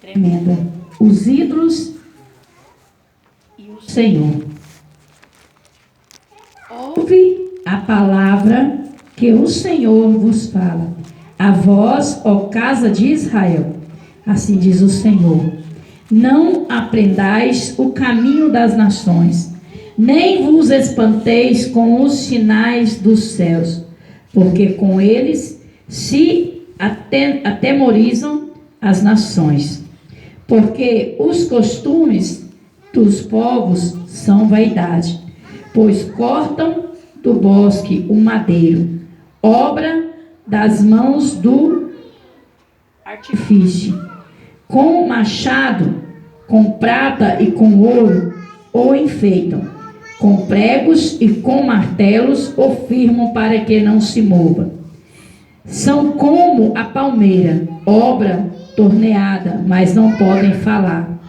tremenda. Os ídolos e o Senhor. Ouve a palavra que o Senhor vos fala. A vós, ó casa de Israel, assim diz o Senhor: não aprendais o caminho das nações, nem vos espanteis com os sinais dos céus, porque com eles se atemorizam as nações. Porque os costumes dos povos são vaidade, pois cortam do bosque o madeiro, obra das mãos do artífice. Com machado, com prata e com ouro o enfeitam, com pregos e com martelos o firmam para que não se mova. São como a palmeira, obra torneada, mas não podem falar.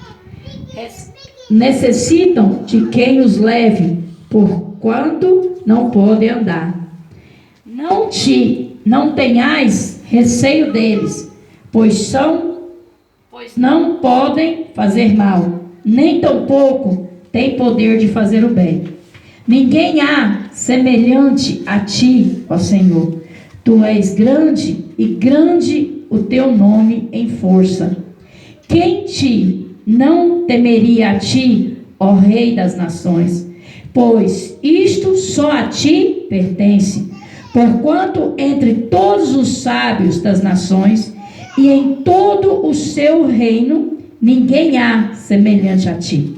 Necessitam de quem os leve, porquanto não podem andar. Não tenhais receio deles, pois não podem fazer mal, nem tampouco têm poder de fazer o bem. Ninguém há semelhante a ti, ó Senhor. Tu és grande, e grande o teu nome em força. Quem te não temeria a ti, ó Rei das nações? Pois isto só a ti pertence. Porquanto entre todos os sábios das nações e em todo o seu reino ninguém há semelhante a ti.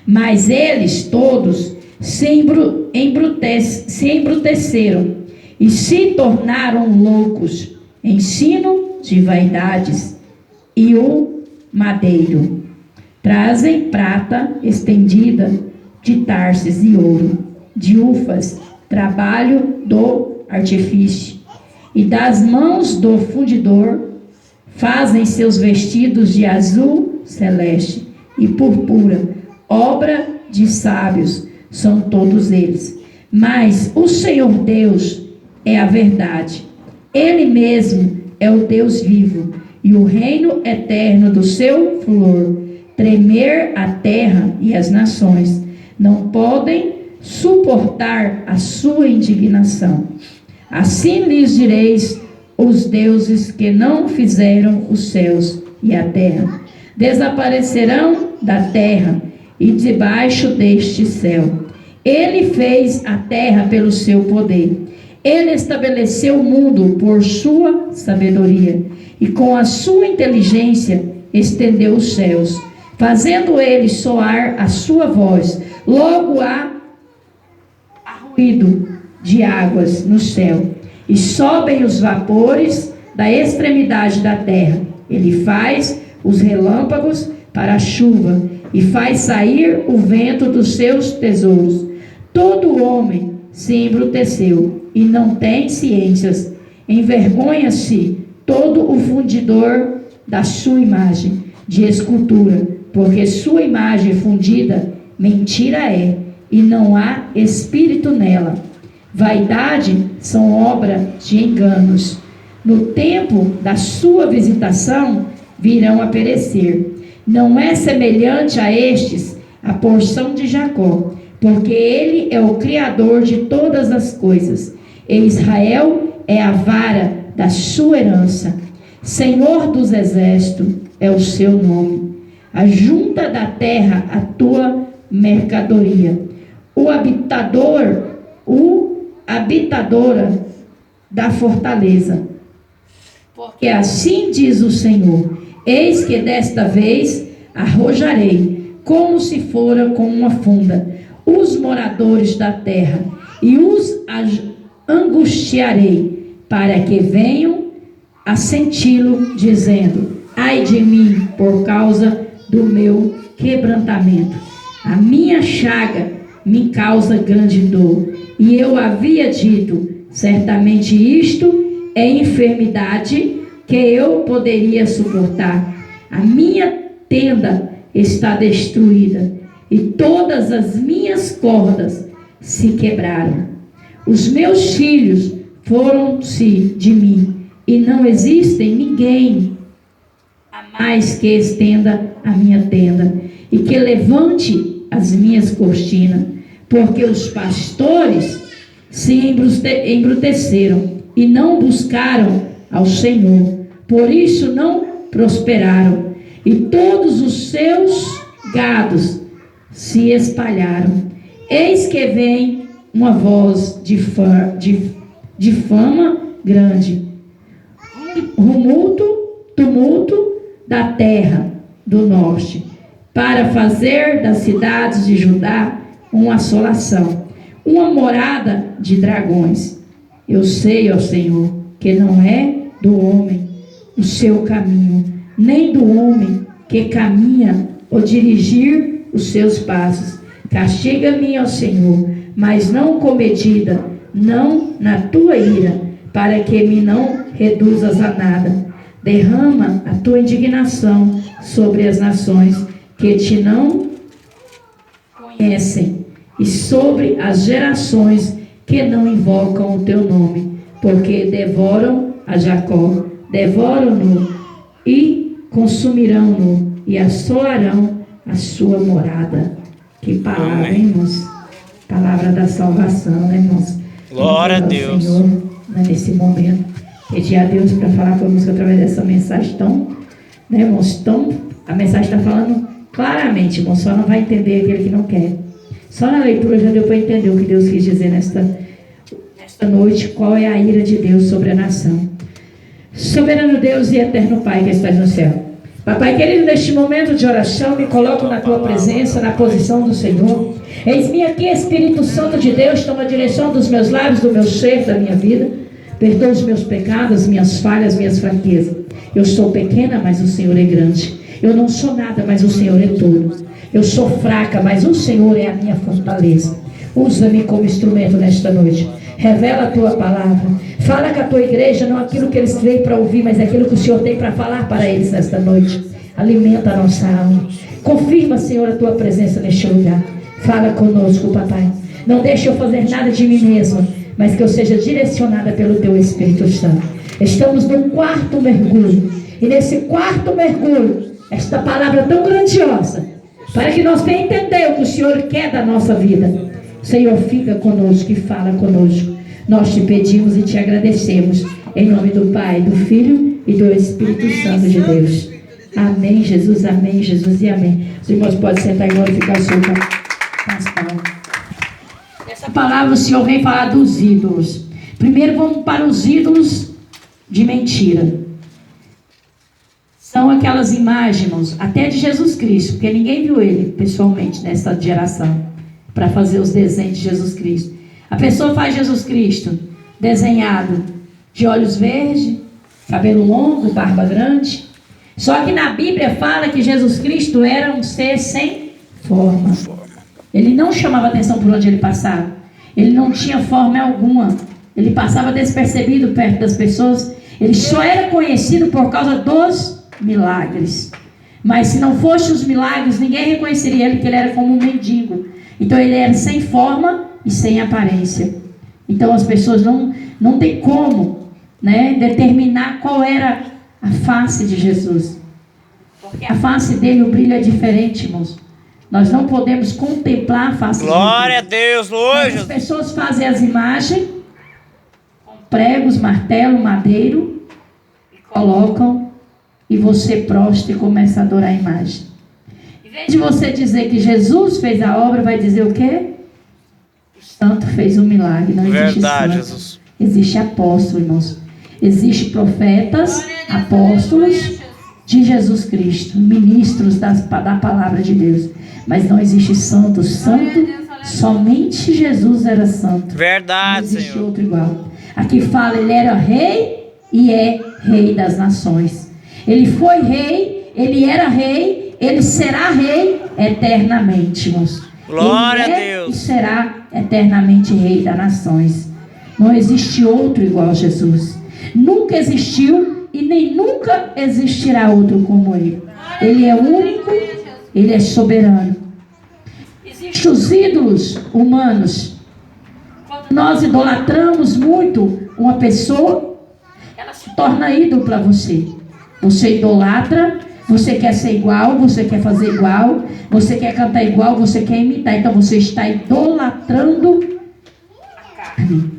Mas eles todos se embruteceram e se tornaram loucos, ensino de vaidades e o madeiro. Trazem prata estendida de Tarsis e ouro, de Ufas, trabalho do artifício, e das mãos do fundidor fazem seus vestidos de azul celeste e purpura, obra de sábios são todos eles. Mas o Senhor Deus é a verdade, Ele mesmo é o Deus vivo, e o reino eterno do seu furor. Tremer a terra e as nações não podem suportar a sua indignação. Assim lhes direis: os deuses que não fizeram os céus e a terra desaparecerão da terra e debaixo deste céu. Ele fez a terra pelo seu poder. Ele estabeleceu o mundo por sua sabedoria, e com a sua inteligência estendeu os céus, fazendo ele soar a sua voz. Logo há ruído de águas no céu, e sobem os vapores da extremidade da terra. Ele faz os relâmpagos para a chuva, e faz sair o vento dos seus tesouros. Todo homem se embruteceu e não tem ciências. Envergonha-se todo o fundidor da sua imagem de escultura, porque sua imagem fundida mentira é, e não há espírito nela. Vaidade são obra de enganos. No tempo da sua visitação virão a perecer. Não é semelhante a estes a porção de Jacó, porque ele é o Criador de todas as coisas, e Israel é a vara da sua herança. Senhor dos exércitos é o seu nome. Ajunta da terra a tua mercadoria. Habitadora da fortaleza. Porque assim diz o Senhor: eis que desta vez arrojarei, como se fora com uma funda, os moradores da terra, e os angustiarei, para que venham a senti-lo, dizendo: ai de mim, por causa do meu quebrantamento. A minha chaga me causa grande dor. E eu havia dito: certamente isto é enfermidade que eu poderia suportar. A minha tenda está destruída, e todas as minhas cordas se quebraram. Os meus filhos foram-se de mim, e não existe ninguém a mais que estenda a minha tenda e que levante as minhas cortinas, porque os pastores se embruteceram e não buscaram ao Senhor, por isso não prosperaram, e todos os seus gados se espalharam. Eis que vem uma voz de fama grande, tumulto da terra do norte, para fazer das cidades de Judá uma assolação, uma morada de dragões. Eu sei, ó Senhor, que não é do homem o seu caminho, nem do homem que caminha ou dirigir os seus passos. Castiga-me, ó Senhor, mas não com medida, não na tua ira, para que me não reduzas a nada. Derrama a tua indignação sobre as nações que te não conhecem, e sobre as gerações que não invocam o teu nome, porque devoram a Jacó, devoram-no e consumirão-no e assolarão a sua morada. Que palavra, hein, irmãos? Palavra da salvação, né, irmãos? Glória a Deus. Senhor, né, nesse momento, pedir a Deus para falar conosco através dessa mensagem tão, né, irmãos, a mensagem está falando claramente, irmãos, só não vai entender aquele que não quer. Só na leitura já deu para entender o que Deus quis dizer nesta noite, qual é a ira de Deus sobre a nação. Soberano Deus e eterno Pai que estás no céu. Papai querido, neste momento de oração, me coloco na tua presença, na posição do Senhor. Eis-me aqui, Espírito Santo de Deus, toma a direção dos meus lábios, do meu ser, da minha vida. Perdoa os meus pecados, minhas falhas, minhas fraquezas. Eu sou pequena, mas o Senhor é grande. Eu não sou nada, mas o Senhor é tudo. Eu sou fraca, mas o Senhor é a minha fortaleza. Usa-me como instrumento nesta noite. Revela a tua palavra. Fala com a tua igreja, não aquilo que eles veem para ouvir, mas aquilo que o Senhor tem para falar para eles nesta noite. Alimenta a nossa alma. Confirma, Senhor, a tua presença neste lugar. Fala conosco, papai. Não deixe eu fazer nada de mim mesma, mas que eu seja direcionada pelo teu Espírito Santo. Estamos no quarto mergulho. E nesse quarto mergulho, esta palavra tão grandiosa, para que nós venhamos entender o que o Senhor quer da nossa vida. Senhor, fica conosco e fala conosco. Nós te pedimos e te agradecemos. Em nome do Pai, do Filho e do Espírito Santo de Deus. Amém, Jesus, e amém. Os irmãos podem sentar e glorificar o Senhor com as palmas. Nessa palavra o Senhor vem falar dos ídolos. Primeiro vamos para os ídolos de mentira. São aquelas imagens, irmãos, até de Jesus Cristo, porque ninguém viu ele pessoalmente nessa geração, para fazer os desenhos de Jesus Cristo. A pessoa faz Jesus Cristo desenhado de olhos verdes, cabelo longo, barba grande. Só que na Bíblia fala que Jesus Cristo era um ser sem forma. Ele não chamava atenção por onde ele passava. Ele não tinha forma alguma. Ele passava despercebido perto das pessoas. Ele só era conhecido por causa dos milagres. Mas se não fossem os milagres, ninguém reconheceria ele, que ele era como um mendigo. Então ele era sem forma e sem aparência. Então as pessoas não tem como, né, determinar qual era a face de Jesus. Porque a face dele, o brilho é diferente, irmãos. Nós não podemos contemplar a face dele. Glória a Deus, hoje. As pessoas fazem as imagens com pregos, martelo, madeiro, e colocam, e você prostra e começa a adorar a imagem. Em vez de você dizer que Jesus fez a obra, vai dizer o quê? O santo fez um milagre. Não existe verdade, santo. Jesus. Existe apóstolo, irmãos. Existem profetas, apóstolos de Jesus Cristo, ministros da palavra de Deus. Mas não existe santo. Santo, somente Jesus era santo. Verdade, não existe Senhor. outro igual. Aqui fala, ele era rei e é rei das nações. Ele foi rei, ele era rei, ele será rei eternamente, irmãos. Glória ele a Deus. E será eternamente rei das nações. Não existe outro igual a Jesus. Nunca existiu e nem nunca existirá outro como ele. Ele é único, ele é soberano. Existem os ídolos humanos. Quando nós idolatramos muito uma pessoa, ela se torna ídolo para você. Você idolatra Você quer ser igual, você quer fazer igual, você quer cantar igual, você quer imitar. Então você está idolatrando a carne.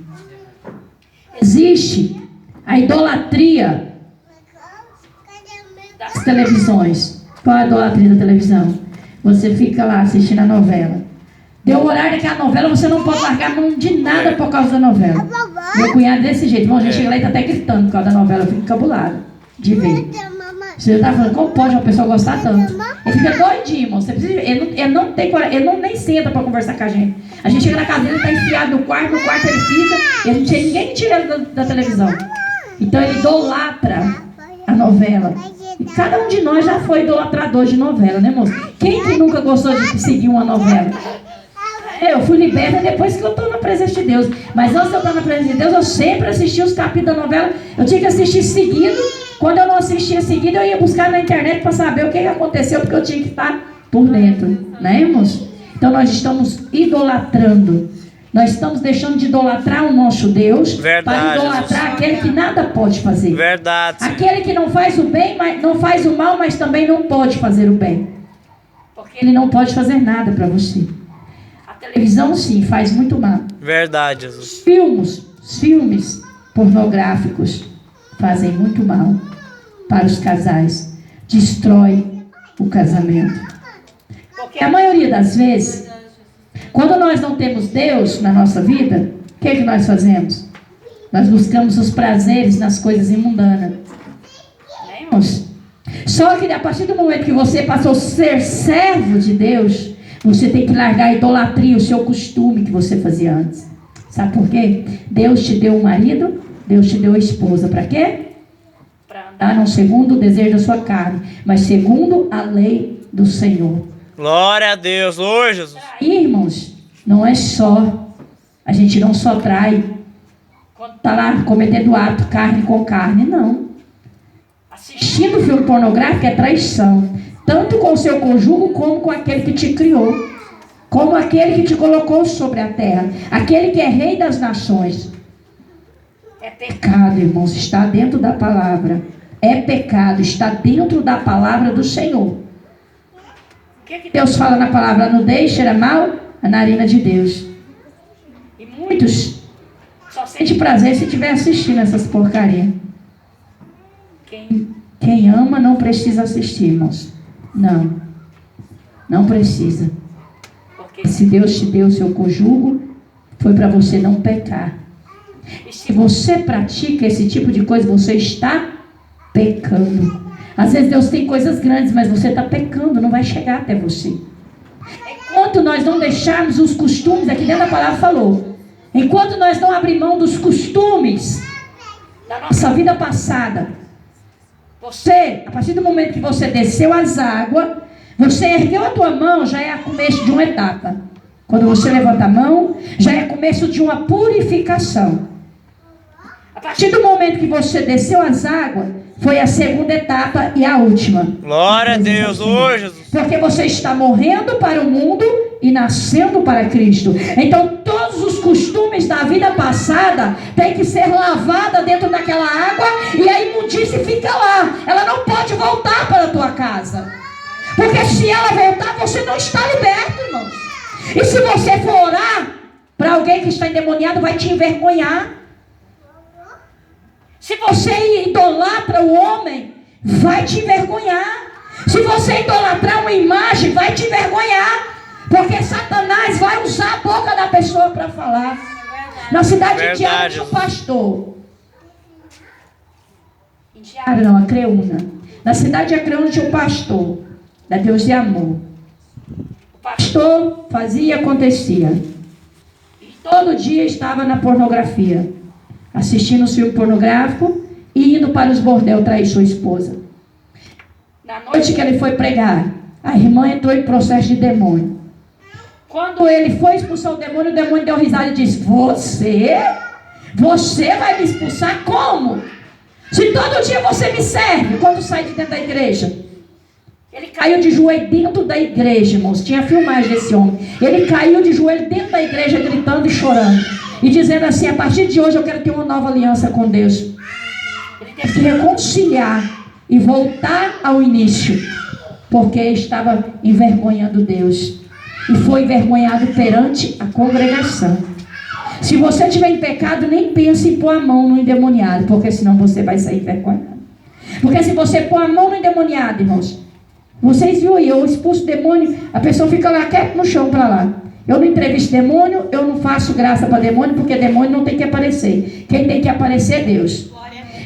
Existe a idolatria das televisões. Qual é a idolatria da televisão? Você fica lá assistindo a novela. Deu o horário daquela novela, você não pode largar mão de nada por causa da novela. Meu cunhado desse jeito. Bom, a gente chega lá e está até gritando por causa da novela. Eu fico encabulado de ver. Você está falando, como pode uma pessoa gostar tanto? Ele fica doidinho, irmão. Você precisa, ele não tem coragem, ele não nem senta para conversar com a gente. A gente chega na casa dele, ele está enfiado no quarto ele fica, e a gente, ninguém tira ele da televisão. Então ele idolatra a novela. E cada um de nós já foi idolatrador de novela, né, moço? Quem que nunca gostou de seguir uma novela? Eu fui liberta depois que eu estou na presença de Deus. Mas antes de eu estar na presença de Deus, eu sempre assisti os capítulos da novela. Eu tinha que assistir seguido. Quando eu não assistia seguido, eu ia buscar na internet para saber o que aconteceu, porque eu tinha que estar por dentro, né, irmãos? Então nós estamos idolatrando. Nós estamos deixando de idolatrar o nosso Deus. Verdade, para idolatrar Jesus. Aquele que nada pode fazer. Verdade. Aquele que não faz o bem, mas não faz o mal, mas também não pode fazer o bem. Porque ele não pode fazer nada para você. A televisão, sim, faz muito mal. Verdade, Jesus. Os filmes pornográficos fazem muito mal para os casais. Destrói o casamento. Porque a maioria das vezes, quando nós não temos Deus na nossa vida, o que é que nós fazemos? Nós buscamos os prazeres nas coisas imundanas. Lemos? Só que a partir do momento que você passou a ser servo de Deus, você tem que largar a idolatria, o seu costume que você fazia antes. Sabe por quê? Deus te deu um marido, Deus te deu a esposa. Para quê? Para andar não segundo o desejo da sua carne, mas segundo a lei do Senhor. Glória a Deus. Oi, Jesus. E, irmãos, não é só, a gente não só trai quando está lá cometendo ato carne com carne, não. Assistindo filme pornográfico é traição, tanto com o seu cônjuge como com aquele que te criou, como aquele que te colocou sobre a terra, aquele que é rei das nações. É pecado, irmãos, está dentro da palavra. É pecado, está dentro da palavra do Senhor. O que Deus fala na palavra? A nudez cheira mal a narina de Deus. E muitos só sentem prazer se estiver assistindo essas porcarias. Quem ama não precisa assistir, irmãos. Não precisa. Porque se Deus te deu o seu cônjuge, foi para você não pecar. E se você pratica esse tipo de coisa, você está pecando. Às vezes Deus tem coisas grandes, mas você está pecando, não vai chegar até você. Enquanto nós não deixarmos os costumes, aqui dentro da palavra falou, enquanto nós não abrir mão dos costumes da nossa vida passada, você, a partir do momento que você desceu as águas, você ergueu a tua mão, já é o começo de uma etapa. Quando você levanta a mão, já é começo de uma purificação. A partir do momento que você desceu as águas, foi a segunda etapa e a última. Glória a Deus. Oi, Jesus. Porque você está morrendo para o mundo e nascendo para Cristo. Então todos os costumes da vida passada têm que ser lavados dentro daquela água, e a imundície fica lá. Ela não pode voltar para a tua casa. Porque se ela voltar, você não está liberto, irmãos. E se você for orar para alguém que está endemoniado, vai te envergonhar. Se você idolatra o homem, vai te envergonhar. Se você idolatrar uma imagem, vai te envergonhar. Porque Satanás vai usar a boca da pessoa para falar. Na cidade de Diário tinha um pastor. Em Diário não, Acreúna. Na cidade de Acreúna tinha um pastor, da Deus de Amor. O pastor fazia e acontecia. E todo dia estava na pornografia, assistindo o filme pornográfico e indo para os bordel trair sua esposa. Na noite que ele foi pregar, a irmã entrou em processo de demônio. Quando ele foi expulsar o demônio deu risada e disse: Você vai me expulsar como? Se todo dia você me serve quando sai de dentro da igreja. Ele caiu de joelho dentro da igreja, irmãos. Tinha filmagem desse homem. Ele caiu de joelho dentro da igreja, gritando e chorando. E dizendo assim: a partir de hoje eu quero ter uma nova aliança com Deus. Ele teve que reconciliar e voltar ao início, porque estava envergonhando Deus e foi envergonhado perante a congregação. Se você estiver em pecado, nem pense em pôr a mão no endemoniado, porque senão você vai sair envergonhado. Porque se você pôr a mão no endemoniado, irmãos, vocês viram aí, eu expulso o demônio, a pessoa fica lá quieto no chão para lá. Eu não entrevisto demônio, eu não faço graça para demônio, porque demônio não tem que aparecer. Quem tem que aparecer é Deus.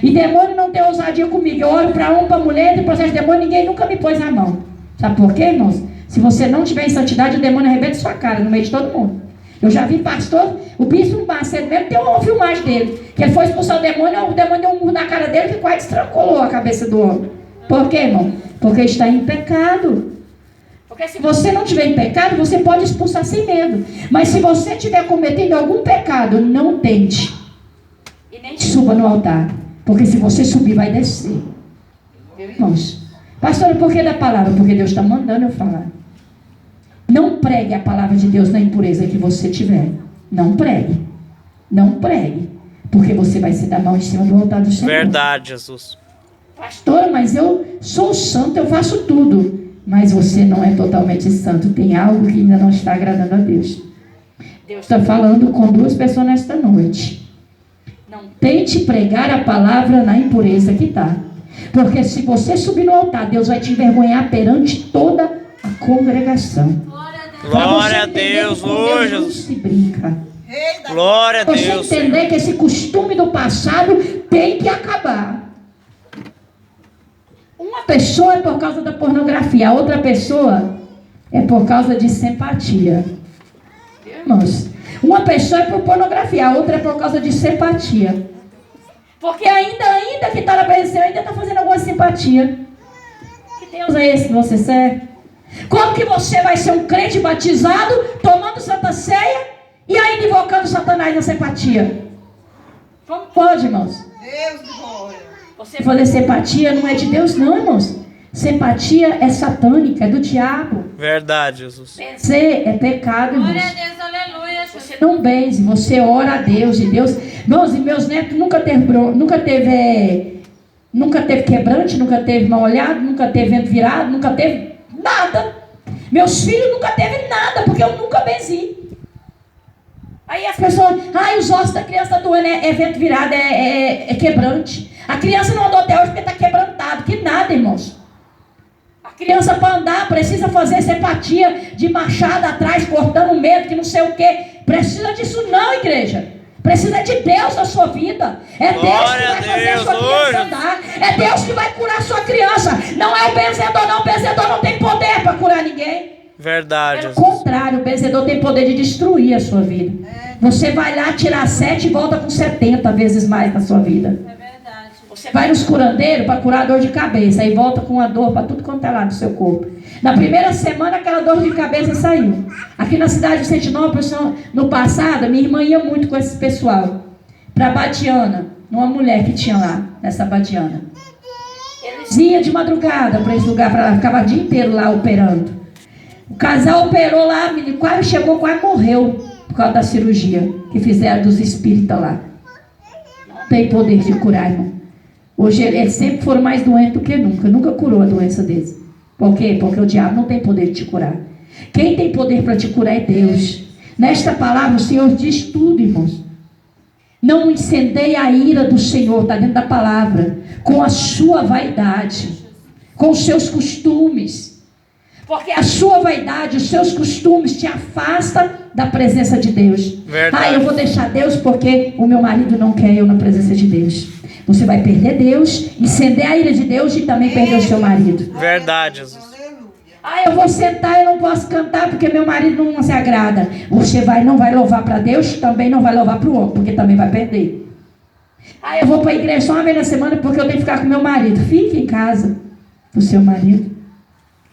E demônio não tem ousadia comigo. Eu oro para um, para mulher, depois de demônio, ninguém nunca me pôs a mão. Sabe por quê, irmãos? Se você não tiver em santidade, o demônio arrebenta sua cara no meio de todo mundo. Eu já vi pastor, o bispo Macedo mesmo, tem uma filmagem dele, que ele foi expulsar o demônio deu um murro na cara dele que quase estrancolou a cabeça do homem. Por quê, irmão? Porque está em pecado. Porque se você não estiver em pecado, você pode expulsar sem medo. Mas se você estiver cometendo algum pecado, não tente. E nem suba no altar. Porque se você subir, vai descer. Irmãos, pastor, por que da palavra? Porque Deus está mandando eu falar. Não pregue a palavra de Deus na impureza que você tiver. Não pregue. Não pregue. Porque você vai se dar mal em cima do altar do Senhor. Verdade, Jesus. Pastor, mas eu sou santo, eu faço tudo. Mas você não é totalmente santo. Tem algo que ainda não está agradando a Deus. Deus está falando com duas pessoas nesta noite. Não tente pregar a palavra na impureza que está. Porque se você subir no altar, Deus vai te envergonhar perante toda a congregação. Glória a Deus, hoje, Deus não Jesus. se brinca. Glória a Deus. Você entender que esse costume do passado tem que acabar. Uma pessoa é por causa da pornografia, a outra pessoa é por causa de simpatia. Irmãos, uma pessoa é por pornografia, a outra é por causa de simpatia. Porque ainda que está na presença, ainda está fazendo alguma simpatia. Que Deus é esse que você serve? Como que você vai ser um crente batizado, tomando Santa Ceia e ainda invocando Satanás na simpatia? Como pode, irmãos? Deus de glória. Você fazer simpatia não é de Deus, não, irmãos. Simpatia é satânica, é do diabo. Verdade, Jesus. Benzer é pecado, irmãos. Glória a Deus, aleluia. Você não benze, você ora a Deus. E Deus, irmãos, e meus netos nunca teve quebrante, nunca teve mal olhado, nunca teve vento virado, nunca teve nada. Meus filhos nunca teve nada, porque eu nunca benzi. Aí as pessoas, os ossos da criança estão doendo, é vento virado, é quebrante. A criança não andou até hoje porque está quebrantado. Que nada, irmãos. A criança para andar precisa fazer simpatia de machado atrás, cortando o medo, que não sei o quê. Precisa disso não, igreja. Precisa de Deus na sua vida. É Deus que vai fazer a sua criança andar. É Deus que vai curar a sua criança. Não é o benzedor, não. O benzedor não tem poder para curar ninguém. Verdade, Pelo Jesus. contrário, o benzedor tem poder de destruir a sua vida. Você vai lá tirar 7 e volta com 70 vezes mais na sua vida. É verdade. Você vai nos curandeiros para curar a dor de cabeça. Aí volta com a dor para tudo quanto é lá do seu corpo. Na primeira semana aquela dor de cabeça saiu. Aqui na cidade de Sentinópolis, no passado, minha irmã ia muito com esse pessoal. Para Badiana, uma mulher que tinha lá, nessa Badiana. Eles iam de madrugada para esse lugar, para lá, ficava o dia inteiro lá operando. O casal operou lá, menino, quase chegou, quase morreu por causa da cirurgia que fizeram dos espíritas lá. Não tem poder de curar, irmão. Hoje eles sempre foram mais doentes do que nunca. Nunca curou a doença deles. Por quê? Porque o diabo não tem poder de te curar. Quem tem poder para te curar é Deus. Nesta palavra o Senhor diz tudo, irmãos. Não incendeie a ira do Senhor, está dentro da palavra, com a sua vaidade, com os seus costumes. Porque a sua vaidade, os seus costumes te afastam da presença de Deus. Verdade. Eu vou deixar Deus porque o meu marido não quer eu na presença de Deus. Você vai perder Deus, incender a ira de Deus e também perder o seu marido. Verdade, Jesus. Aleluia. Eu vou sentar e não posso cantar porque meu marido não se agrada. Você não vai louvar para Deus, também não vai louvar para o outro, porque também vai perder. Eu vou para a igreja só uma vez na semana porque eu tenho que ficar com meu marido. Fique em casa com o seu marido.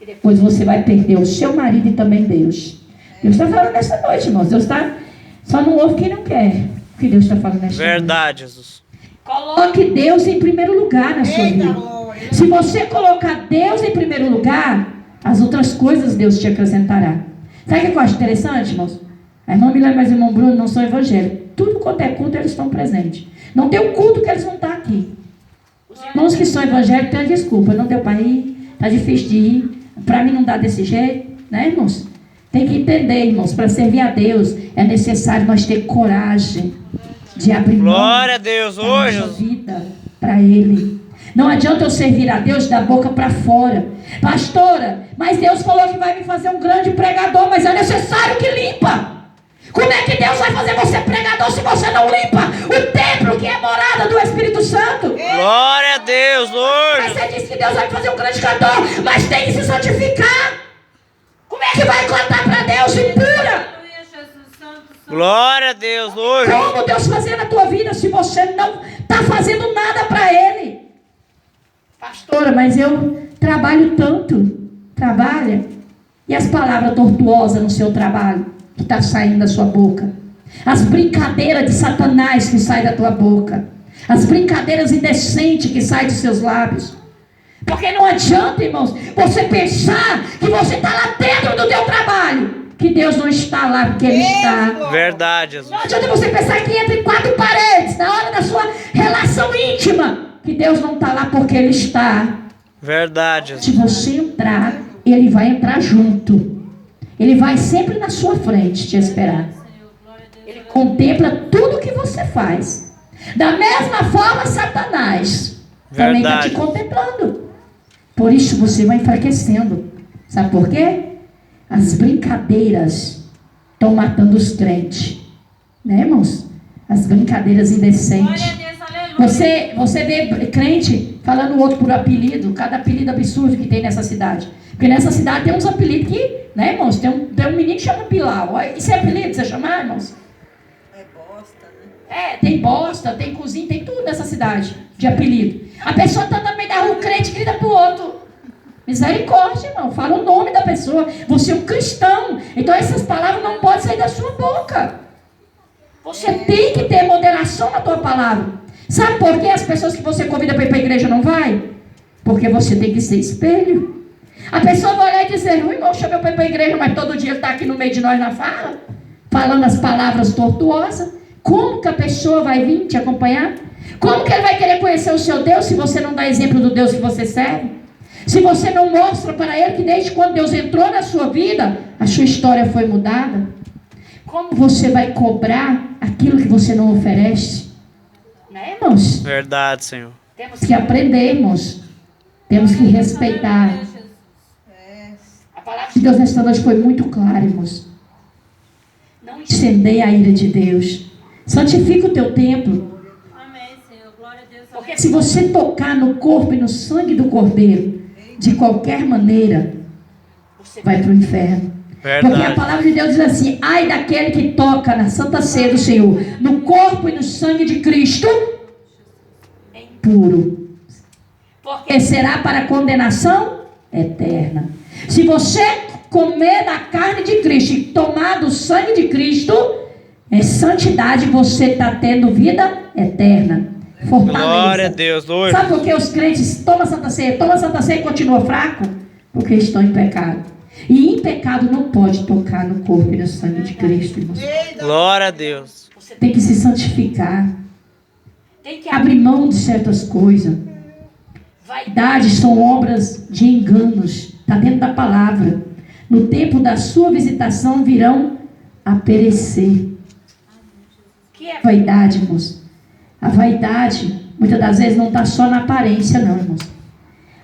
E depois você vai perder o seu marido e também Deus. Deus está falando nessa noite, irmãos. Deus está... Só não ouve quem não quer. O que Deus está falando nessa noite. Verdade, Jesus. Coloque Deus em primeiro lugar na sua Eita vida. glória. Se você colocar Deus em primeiro lugar, as outras coisas Deus te acrescentará. Sabe o que eu acho interessante, irmãos? A irmã Milena e o irmão Bruno não são evangélicos. Tudo quanto é culto, eles estão presentes. Não tem um culto que eles não estão aqui. Os irmãos que são evangélicos têm a desculpa. Não deu para ir, está difícil de ir. Para mim não dá desse jeito, né, irmãos? Tem que entender, irmãos, para servir a Deus é necessário nós ter coragem de abrir mão Glória a Deus, da hoje. nossa vida para Ele. Não adianta eu servir a Deus da boca para fora. Pastora, mas Deus falou que vai me fazer um grande pregador, mas é necessário que limpa. Como é que Deus vai fazer você pregador se você não limpa o templo que é a morada do Espírito Santo? Glória a Deus, Mas hoje. você disse que Deus vai fazer um grande cantor, mas tem que se santificar. Como é que vai cantar para Deus impura? Glória a Deus, hoje. Como Deus fazer na tua vida se você não está fazendo nada para Ele? Pastora, mas eu trabalho tanto. Trabalha. E as palavras tortuosas no seu trabalho que está saindo da sua boca? As brincadeiras de Satanás que saem da tua boca? As brincadeiras indecentes que saem dos seus lábios? Porque não adianta, irmãos, você pensar que você está lá dentro do teu trabalho, que Deus não está lá, porque Ele está. Verdade, Jesus. Não adianta você pensar que entra em quatro paredes, na hora da sua relação íntima, que Deus não está lá, porque Ele está. Verdade, Se Jesus. você entrar, Ele vai entrar junto. Ele vai sempre na sua frente te esperar. Ele contempla tudo que você faz. Da mesma forma, Satanás também está te Verdade. contemplando. Por isso você vai enfraquecendo. Sabe por quê? As brincadeiras estão matando os crentes. Né, irmãos? As brincadeiras indecentes. Você vê crente falando o outro por apelido. Cada apelido absurdo que tem nessa cidade. Porque nessa cidade tem uns apelidos que, né, irmãos? Tem um menino que chama Pilau. Isso é apelido, você chamar, irmãos? É bosta, né? Tem bosta, tem cozinha, tem tudo nessa cidade de apelido. A pessoa está no meio da rua, o crente grita pro outro. Misericórdia, irmão. Fala o nome da pessoa. Você é um cristão. Então essas palavras não podem sair da sua boca. Você tem que ter moderação na tua palavra. Sabe por que as pessoas que você convida para ir para a igreja não vai? Porque você tem que ser espelho. A pessoa vai olhar e dizer: o irmão chamou para ir para a igreja, mas todo dia ele está aqui no meio de nós na fala, falando as palavras tortuosas. Como que a pessoa vai vir te acompanhar? Como que ele vai querer conhecer o seu Deus se você não dá exemplo do Deus que você serve? Se você não mostra para ele que desde quando Deus entrou na sua vida, a sua história foi mudada? Como você vai cobrar aquilo que você não oferece? Né, irmãos? Verdade, Senhor. Temos que aprender, irmãos. Temos que respeitar. A palavra de Deus nesta noite foi muito clara, irmãos. Não incendeie a ira de Deus. Santifica o teu templo. Amém, Senhor. Glória a Deus. Porque se você tocar no corpo e no sangue do Cordeiro, de qualquer maneira, você vai para o inferno. Porque a Verdade. palavra de Deus diz assim: ai daquele que toca na santa ceia do Senhor, no corpo e no sangue de Cristo, é impuro. Porque será para condenação eterna. Se você comer da carne de Cristo e tomar do sangue de Cristo, é santidade, você está tendo vida eterna. Fortaleza. Glória a Deus, hoje. Sabe por que os crentes tomam Santa Ceia e continuam fraco? Porque estão em pecado. E em pecado não pode tocar no corpo e no sangue de Cristo, irmãos. Glória a Deus. Você tem que se santificar. Tem que abrir mão de certas coisas. Vaidades são obras de enganos. Está dentro da palavra. No tempo da sua visitação virão a perecer. O que é vaidade, irmãos? A vaidade, muitas das vezes, não está só na aparência, não, irmãos.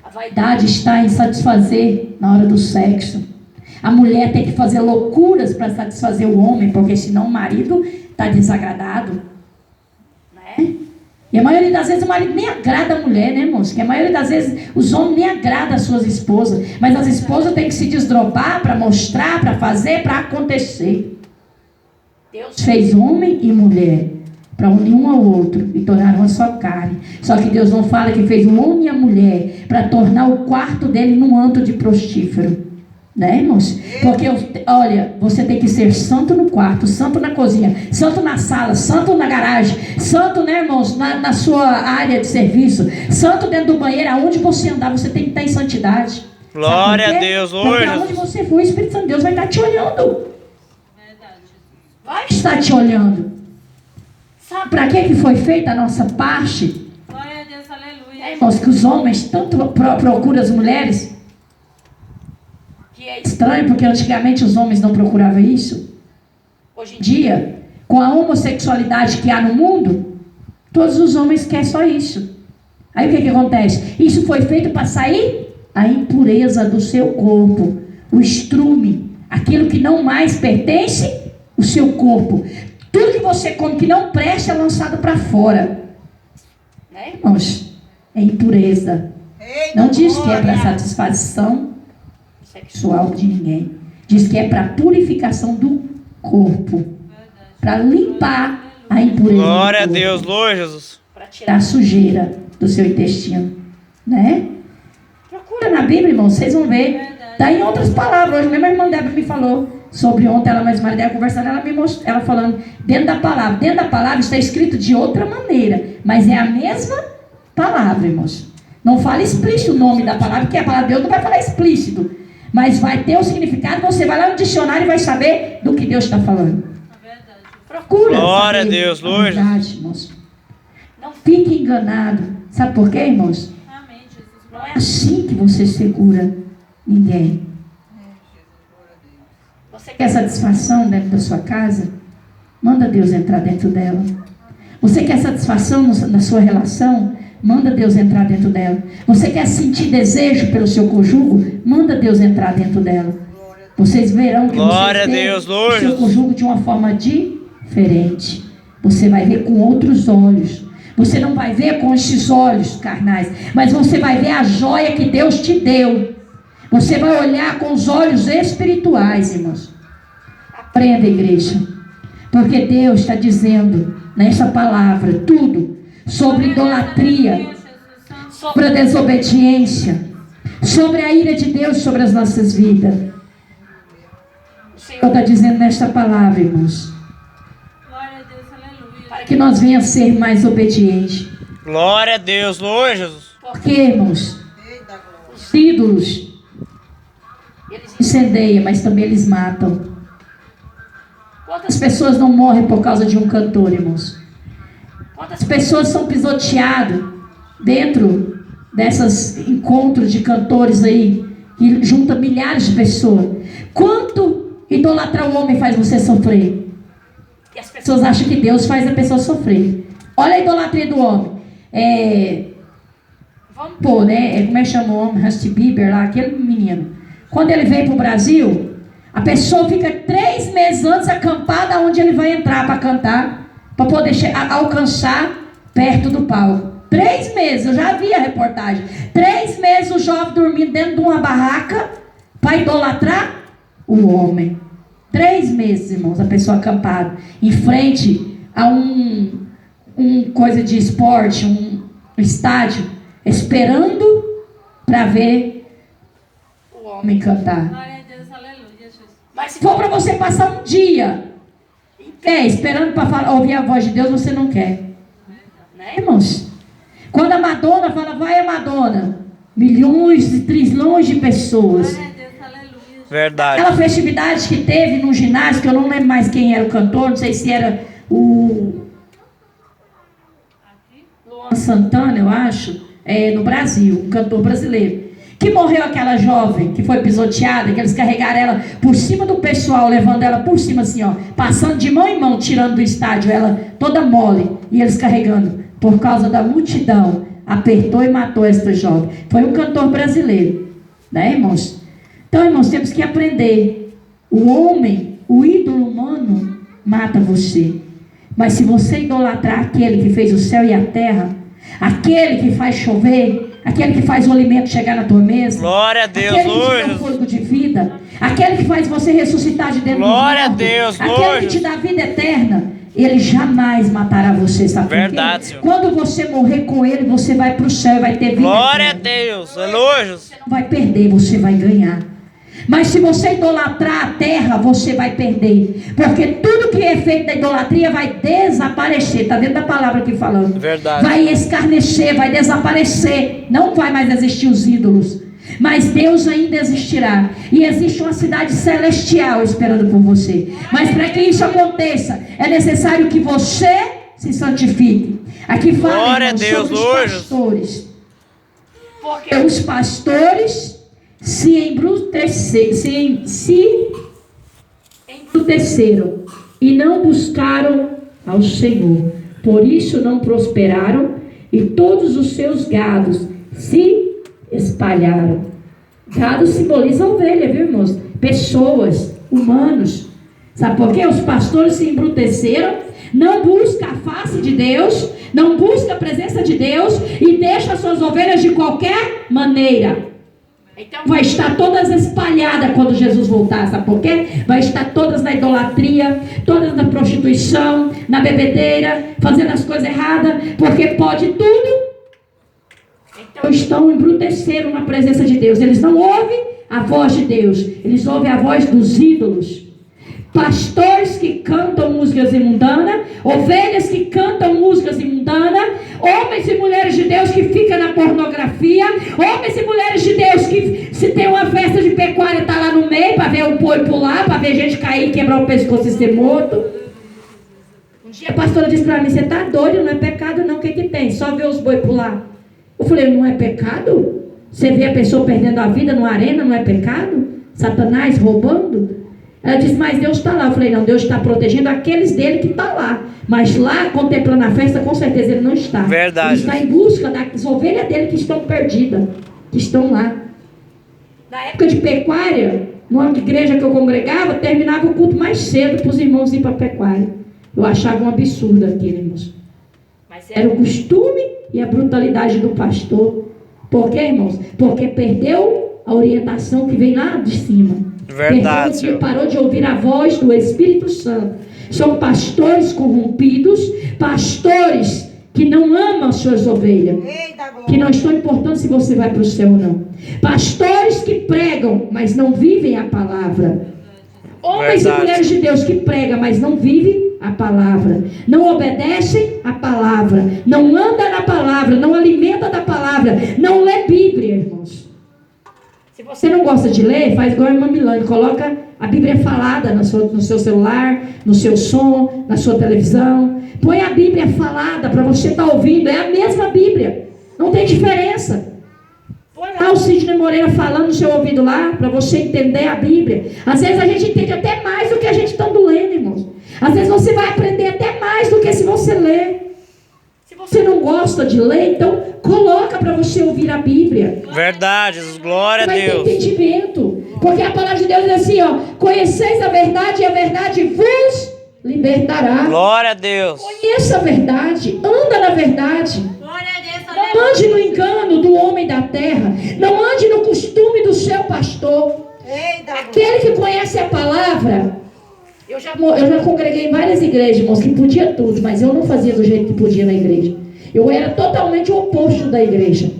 A vaidade está em satisfazer na hora do sexo. A mulher tem que fazer loucuras para satisfazer o homem, porque senão o marido está desagradado. Né? E a maioria das vezes o marido nem agrada a mulher, né, irmãos? Que a maioria das vezes os homens nem agradam as suas esposas. Mas as esposas têm que se desdobrar para mostrar, para fazer, para acontecer. Deus fez homem e mulher para unir um ao outro e tornar uma só carne. Só que Deus não fala que fez o homem e a mulher para tornar o quarto dele num antro de prostífero. Né, irmãos? Porque, olha, você tem que ser santo no quarto, santo na cozinha, santo na sala, santo na garagem, santo, né, irmãos, na sua área de serviço, santo dentro do banheiro, aonde você andar, você tem que estar em santidade. Glória a Deus, Porque hoje. aonde você for, o Espírito Santo de Deus vai estar te olhando. Vai estar te olhando. Sabe para que foi feita a nossa parte? Glória a Deus, aleluia. Irmãos, que os homens tanto procuram as mulheres, que é estranho, porque antigamente os homens não procuravam isso. Hoje em dia, com a homossexualidade que há no mundo, todos os homens querem só isso. Aí o que acontece? Isso foi feito para sair a impureza do seu corpo, o estrume, aquilo que não mais pertence ao seu corpo. Tudo que você come que não presta é lançado para fora. Né, irmãos? É impureza. Não diz que é para satisfação sexual de ninguém. Diz que é para purificação do corpo. Para limpar a impureza. Glória a Deus, Lord Jesus. Para tirar a sujeira do seu intestino. Né? Procura na Bíblia, irmão, vocês vão ver. Tá em outras palavras. Hoje mesmo a irmã Débora me falou sobre ontem, ela mais uma ideia conversando, ela me mostrou, ela falando dentro da palavra. Dentro da palavra está escrito de outra maneira, mas é a mesma palavra, irmãos. Não fala explícito o nome da palavra, porque a palavra de Deus não vai falar explícito, mas vai ter o significado. Você vai lá no dicionário e vai saber do que Deus está falando. Procura. Glória a Deus, Lord. Verdade, irmãos. Não fique enganado. Sabe por quê, irmãos? Não é assim que você segura ninguém. Você quer satisfação dentro da sua casa? Manda Deus entrar dentro dela. Você quer satisfação na sua relação? Manda Deus entrar dentro dela. Você quer sentir desejo pelo seu cônjuge? Manda Deus entrar dentro dela. Vocês verão que Glória vocês a Deus, veem o Lord. seu cônjuge de uma forma diferente. Você vai ver com outros olhos. Você não vai ver com esses olhos carnais, mas você vai ver a joia que Deus te deu. Você vai olhar com os olhos espirituais, irmãos. Aprenda, igreja. Porque Deus está dizendo nessa palavra tudo sobre idolatria, sobre a desobediência, sobre a ira de Deus sobre as nossas vidas. O Senhor está dizendo nesta palavra, irmãos, para que nós venhamos ser mais obedientes. Glória a Deus, Lord Jesus. Porque, irmãos, os ídolos, eles incendeiam, mas também eles matam. Quantas pessoas não morrem por causa de um cantor, irmãos? Quantas pessoas são pisoteadas dentro desses encontros de cantores aí, que junta milhares de pessoas? Quanto idolatrar o homem faz você sofrer? E as pessoas acham que Deus faz a pessoa sofrer. Olha a idolatria do homem. Vamos pôr, né? Como é que chama o homem? Justin Bieber lá, aquele menino. Quando ele veio para o Brasil, a pessoa fica 3 meses antes acampada onde ele vai entrar para cantar, para poder alcançar perto do palco. 3 meses, eu já vi a reportagem. 3 meses o jovem dormindo dentro de uma barraca para idolatrar o homem. 3 meses, irmãos, a pessoa acampada em frente a um coisa de esporte, um estádio, esperando para ver o homem cantar. Glória a Deus, aleluia, Jesus. Mas se for para você passar um dia em pé, esperando para ouvir a voz de Deus, você não quer. Né, irmãos? Quando a Madonna fala, vai a Madonna, milhões e trilhões de pessoas. Glória a Deus, aleluia. Verdade. Aquela festividade que teve no ginásio, que eu não lembro mais quem era o cantor, não sei se era o Luan Santana, eu acho, no Brasil, um cantor brasileiro. Que morreu aquela jovem que foi pisoteada, que eles carregaram ela por cima do pessoal, levando ela por cima assim, ó, passando de mão em mão, tirando do estádio, ela toda mole, e eles carregando, por causa da multidão, apertou e matou esta jovem. Foi um cantor brasileiro, né, irmãos? Então, irmãos, temos que aprender. O homem, o ídolo humano, mata você. Mas se você idolatrar aquele que fez o céu e a terra, aquele que faz chover, aquele que faz o alimento chegar na tua mesa, Glória a Deus, aquele que te dá Lord. o fôlego de vida, aquele que faz você ressuscitar de dentro Glória a do morto, Deus, aquele Lord. que te dá vida eterna, ele jamais matará você, sabe Verdade, por quê? Senhor. Quando você morrer com ele, você vai para o céu e vai ter vida Glória a eterna. Deus, aleluia. Você não vai perder, você vai ganhar. Mas se você idolatrar a terra, você vai perder. Porque tudo que é feito da idolatria vai desaparecer. Está dentro da palavra aqui falando. Verdade. Vai escarnecer, vai desaparecer. Não vai mais existir os ídolos. Mas Deus ainda existirá. E existe uma cidade celestial esperando por você. Mas para que isso aconteça, é necessário que você se santifique. Aqui fala, Glória a irmãos, Deus, sobre os Lord. pastores. Porque os pastores se embruteceram e não buscaram ao Senhor. Por isso não prosperaram e todos os seus gados se espalharam. Gado simboliza ovelha, viu, irmãos? Pessoas, humanos. Sabe por quê? Os pastores se embruteceram, não buscam a face de Deus, não buscam a presença de Deus e deixam as suas ovelhas de qualquer maneira. Então vai estar todas espalhadas quando Jesus voltar, sabe por quê? Vai estar todas na idolatria, todas na prostituição, na bebedeira, fazendo as coisas erradas, porque pode tudo. Então estão embruteceram na presença de Deus. Eles não ouvem a voz de Deus, eles ouvem a voz dos ídolos. Pastores que cantam músicas imundanas, ovelhas que cantam músicas imundanas, homens e mulheres de Deus que ficam na pornografia, homens e mulheres de Deus que se tem uma festa de pecuária está lá no meio para ver o boi pular, para ver gente cair, quebrar o pescoço e ser morto. Um dia a pastora disse para mim: você está doido, não é pecado não, o que tem? Só ver os boi pular. Eu falei: não é pecado? Você vê a pessoa perdendo a vida numa arena, não é pecado? Satanás roubando? Ela disse: mas Deus está lá. Eu falei: não, Deus está protegendo aqueles dele que está lá. Mas lá, contemplando a festa, com certeza ele não está. Verdade. Ele está em busca das ovelhas dele que estão perdidas, que estão lá. Na época de pecuária, numa igreja que eu congregava, terminava o culto mais cedo para os irmãos ir para a pecuária. Eu achava um absurdo aquilo, irmãos. Mas era o costume e a brutalidade do pastor. Por quê, irmãos? Porque perdeu a orientação que vem lá de cima. Verdade, Senhor. Parou de ouvir a voz do Espírito Santo. São pastores corrompidos, pastores que não amam as suas ovelhas, que não estão importando se você vai para o céu ou não. Pastores que pregam, mas não vivem a palavra. Homens e mulheres de Deus que pregam, mas não vivem a palavra, não obedecem a palavra, não andam na palavra, não alimentam da palavra, não lê Bíblia, irmãos. Se você não gosta de ler, faz igual a irmã Milane, coloca a Bíblia falada no seu celular, no seu som, na sua televisão. Põe a Bíblia falada para você estar ouvindo, é a mesma Bíblia, não tem diferença. Põe lá o Sidney Moreira falando no seu ouvido lá, para você entender a Bíblia. Às vezes a gente entende até mais do que a gente está lendo, irmãos. Às vezes você vai aprender até mais do que se você ler. Se você não gosta de ler, então coloca para você ouvir a Bíblia. Verdade, Jesus, glória a Vai ter Deus. entendimento. Porque a palavra de Deus diz assim, ó: conheceis a verdade e a verdade vos libertará. Glória a Deus. Conheça a verdade, anda na verdade. Glória a Deus, Não ande no engano do homem da terra. Não ande no costume do seu pastor. Aquele que conhece a palavra. Eu já congreguei em várias igrejas, irmãos, que podia tudo, mas eu não fazia do jeito que podia na igreja. Eu era totalmente o oposto da igreja.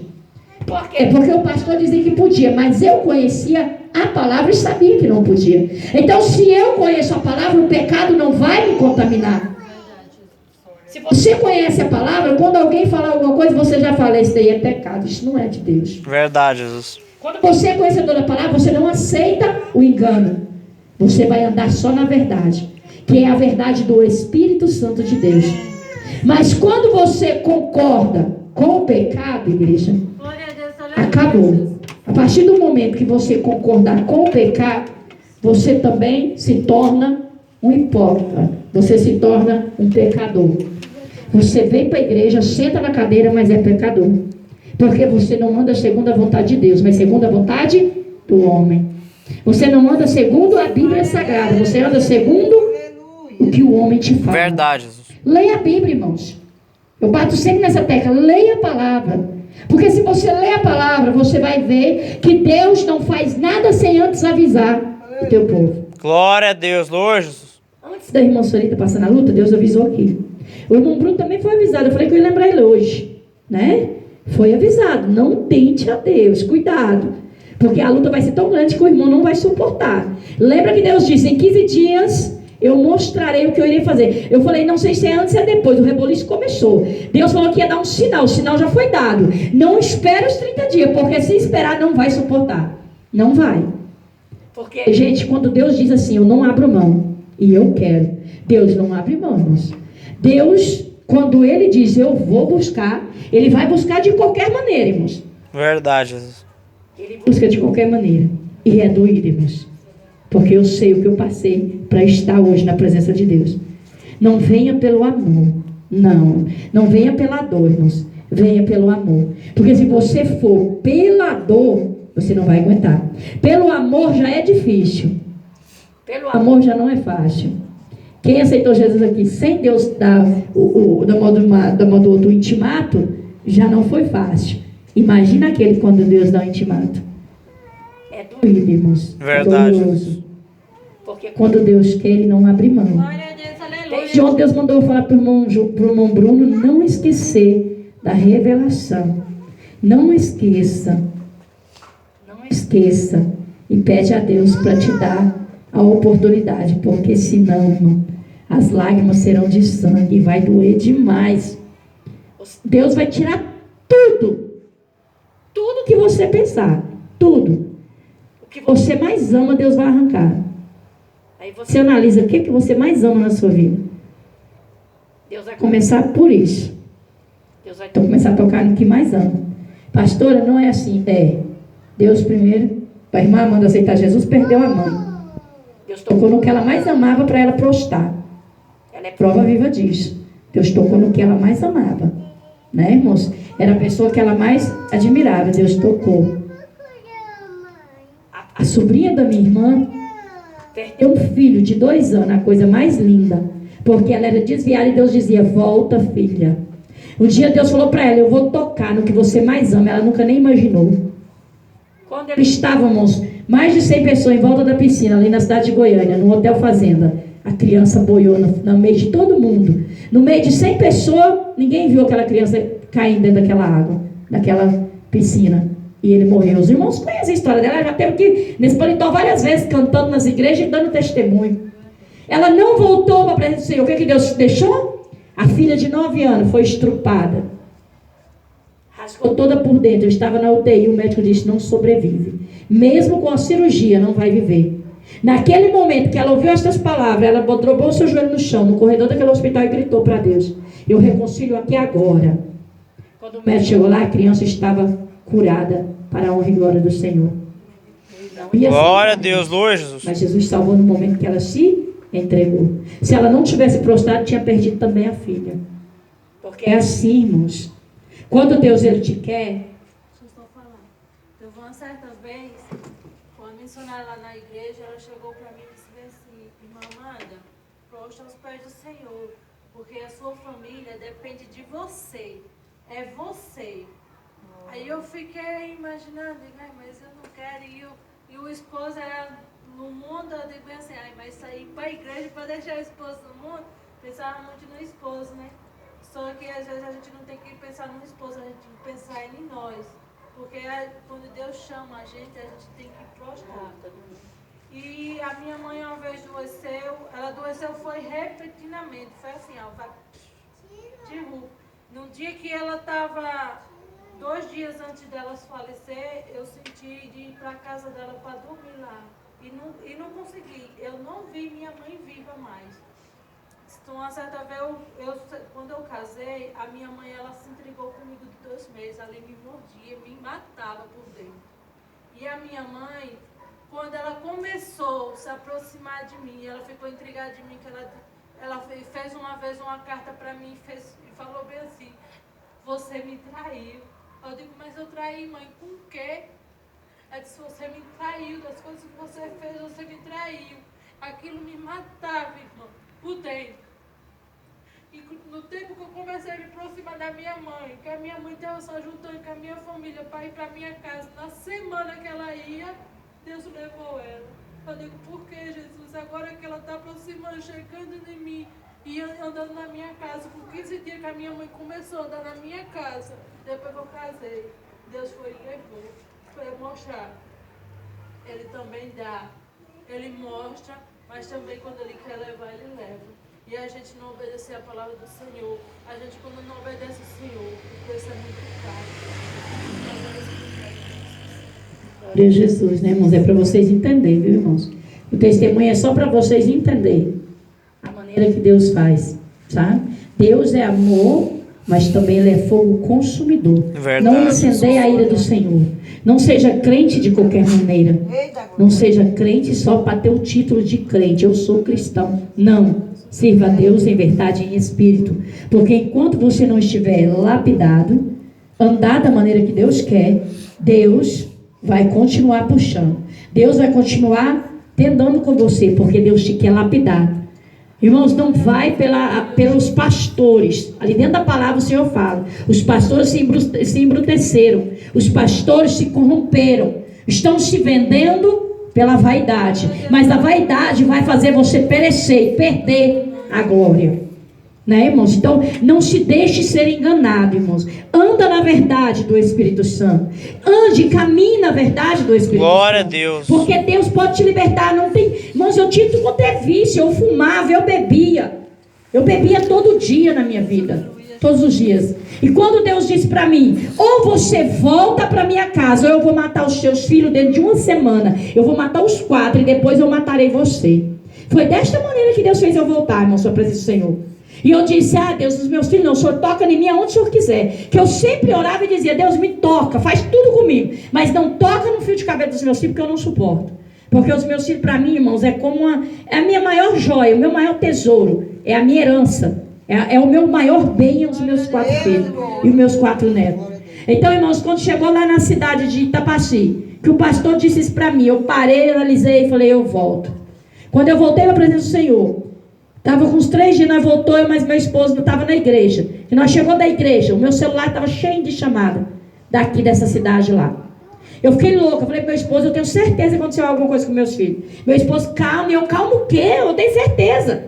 Por quê? Porque o pastor dizia que podia, mas eu conhecia a palavra e sabia que não podia. Então, se eu conheço a palavra, o pecado não vai me contaminar. Se você conhece a palavra, quando alguém falar alguma coisa, você já fala: isso daí é pecado, isso não é de Deus. Verdade, Jesus. Quando você é conhecedor da palavra, você não aceita o engano. Você vai andar só na verdade, que é a verdade do Espírito Santo de Deus. Mas quando você concorda com o pecado, igreja, glória a Deus, aleluia. acabou. A partir do momento que você concordar com o pecado, você também se torna um hipócrita. Você se torna um pecador. Você vem para a igreja, senta na cadeira, mas é pecador. Porque você não anda segundo a vontade de Deus, mas segundo a vontade do homem. Você não anda segundo a Bíblia Sagrada, você anda segundo o que o homem te fala. Verdade, Jesus. Leia a Bíblia, irmãos. Eu bato sempre nessa tecla: leia a palavra. Porque se você ler a palavra, você vai ver que Deus não faz nada sem antes avisar o teu povo. Glória a Deus, Lord Jesus. Antes da irmã Sorita passar na luta, Deus avisou aqui. O irmão Bruno também foi avisado. Eu falei que eu ia lembrar ele hoje, né? Foi avisado: não tente a Deus, cuidado. Porque a luta vai ser tão grande que o irmão não vai suportar. Lembra que Deus disse: em 15 dias eu mostrarei o que eu irei fazer. Eu falei: não sei se é antes ou é depois. O reboliço começou. Deus falou que ia dar um sinal. O sinal já foi dado. Não espere os 30 dias, porque se esperar não vai suportar. Não vai. Porque, gente, quando Deus diz assim: eu não abro mão e eu quero, Deus não abre mão, irmãos. Deus, quando Ele diz: eu vou buscar, Ele vai buscar de qualquer maneira, irmãos. Verdade, Jesus. Ele busca de qualquer maneira. E é doído, irmãos. Porque eu sei o que eu passei para estar hoje na presença de Deus. Não venha pelo amor. Não venha pela dor, irmãos. Venha pelo amor. Porque se você for pela dor, você não vai aguentar. Pelo amor já é difícil. Pelo amor já não é fácil. Quem aceitou Jesus aqui sem Deus dar da modo do intimato, já não foi fácil. Imagina aquele quando Deus dá o intimato. É doído, irmãos. Verdade. É doloroso. Porque quando Deus quer, Ele não abre mão. Glória a Deus, aleluia. Desde ontem Deus mandou eu falar para o irmão Bruno não esquecer da revelação. Não esqueça. Não esqueça. E pede a Deus para te dar a oportunidade. Porque senão, irmão, as lágrimas serão de sangue e vai doer demais. Deus vai tirar tudo. Tudo que você pensar. Tudo. O que você mais ama, Deus vai arrancar. Aí você analisa o que você mais ama na sua vida. Deus vai começar por isso. Deus vai começar a tocar no que mais ama. Pastora, não é assim. É. Deus primeiro, a irmã Amanda aceitar Jesus, perdeu a mãe. Deus tocou no que ela mais amava para ela prostrar. Ela é prova viva disso. Deus tocou no que ela mais amava. Né, irmãos? Era a pessoa que ela mais admirava. Deus tocou. A sobrinha da minha irmã perdeu um filho de 2 anos, a coisa mais linda. Porque ela era desviada e Deus dizia, volta, filha. Um dia Deus falou para ela, eu vou tocar no que você mais ama. Ela nunca nem imaginou. Quando estávamos mais de 100 pessoas em volta da piscina, ali na cidade de Goiânia, no Hotel Fazenda, a criança boiou no meio de todo mundo. No meio de 100 pessoas, ninguém viu aquela criança caindo dentro daquela água, daquela piscina. E ele morreu. Os irmãos conhecem a história dela. Ela já teve que nesse paletó várias vezes, cantando nas igrejas e dando testemunho. Ela não voltou para a presença do Senhor. O que Deus deixou? A filha de 9 anos foi estrupada. Rasgou toda por dentro. Eu estava na UTI. O médico disse, não sobrevive. Mesmo com a cirurgia, não vai viver. Naquele momento que ela ouviu estas palavras, ela dobrou o seu joelho no chão, no corredor daquele hospital e gritou para Deus, eu reconcilio aqui agora. Quando o médico chegou lá, a criança estava curada para a honra e glória do Senhor. Glória a Deus, Lord Jesus. Mas Jesus salvou no momento que ela se entregou. Se ela não tivesse prostrado, tinha perdido também a filha. Porque é assim, irmãos. Quando Deus ele te quer. Deixa eu só falar. Eu vou uma certa vez, uma missionária lá na igreja, ela chegou para mim e disse assim, irmã Amanda, prostra aos pés do Senhor, porque a sua família depende de você. É você. Aí eu fiquei imaginando, mas eu não quero. E o esposo era no mundo, eu digo assim, mas sair para a igreja para deixar o esposo no mundo, pensava muito no esposo, né? Só que às vezes a gente não tem que pensar no esposo, a gente tem que pensar em nós. Porque quando Deus chama a gente tem que prostrar. E a minha mãe uma vez adoeceu, ela adoeceu foi repentinamente, foi assim, de rua. No dia que ela estava, 2 dias antes dela falecer, eu senti de ir para a casa dela para dormir lá. E não consegui, eu não vi minha mãe viva mais. Então, uma certa vez, quando eu casei, a minha mãe ela se entregou comigo de 2 meses. Ela me mordia, me matava por dentro. E a minha mãe, quando ela começou a se aproximar de mim, ela ficou intrigada de mim, que ela fez uma vez uma carta para mim e falou bem assim, você me traiu. Eu digo, mas eu traí, mãe, com o quê? Ela disse, você me traiu, das coisas que você fez, você me traiu. Aquilo me matava, irmão, por dentro. E no tempo que eu comecei a me aproximar da minha mãe, que a minha mãe estava só juntando com a minha família para ir para minha casa, na semana que ela ia, Deus levou ela. Eu digo, por que, Jesus? Agora que ela está aproximando, chegando em mim e andando na minha casa, por 15 dias que a minha mãe começou a andar na minha casa, depois que eu casei, Deus foi e levou, foi mostrar. Ele também dá, ele mostra, mas também quando ele quer levar, ele leva. E a gente não obedecer a palavra do Senhor. A gente, quando não obedece o Senhor, o preço é muito caro. Glória a Jesus, né, irmãos? É para vocês entenderem, viu, irmãos? O testemunho é só para vocês entenderem a maneira que Deus faz, sabe? Deus é amor mas também ele é fogo consumidor. Verdade. Não incendeie a ira do Senhor. Não seja crente de qualquer maneira. Não seja crente só para ter o título de crente. Eu sou cristão. Não. Sirva a Deus em verdade e em espírito. Porque enquanto você não estiver lapidado, andar da maneira que Deus quer, Deus vai continuar puxando. Deus vai continuar tentando com você, porque Deus te quer lapidar. Irmãos, não vai pelos pastores. Ali dentro da palavra o Senhor fala. Os pastores se embruteceram. Os pastores se corromperam. Estão se vendendo pela vaidade. Mas a vaidade vai fazer você perecer e perder a glória. Né, irmãos? Então, não se deixe ser enganado, irmãos. Anda na verdade do Espírito Santo. Ande, caminhe na verdade do Espírito Santo. Glória a Deus. Porque Deus pode te libertar. Não tem... Irmãos, eu tinha tudo quanto é vício. Eu fumava, eu bebia. Eu bebia todo dia na minha vida. Todos os dias. E quando Deus disse para mim, ou você volta para minha casa, ou eu vou matar os seus filhos dentro de uma semana. Eu vou matar os 4 e depois eu matarei você. Foi desta maneira que Deus fez eu voltar, irmãos, à presença do Senhor. E eu disse, Deus, os meus filhos não, o Senhor toca em mim aonde o Senhor quiser. Que eu sempre orava e dizia, Deus me toca, faz tudo comigo. Mas não toca no fio de cabelo dos meus filhos, porque eu não suporto. Porque os meus filhos, para mim, irmãos, é a minha maior joia, o meu maior tesouro. É a minha herança. É o meu maior bem, os meus 4 filhos e os meus 4 netos. Então, irmãos, quando chegou lá na cidade de Itapaci, que o pastor disse isso para mim, eu parei, analisei e falei, eu volto. Quando eu voltei para a presença do Senhor, estava com uns 3 dias, nós voltamos, mas meu esposo não estava na igreja. E nós chegamos da igreja, o meu celular estava cheio de chamada daqui dessa cidade lá. Eu fiquei louca, falei para meu esposo, eu tenho certeza que aconteceu alguma coisa com meus filhos. Meu esposo, calma, e eu, calma o quê? Eu tenho certeza.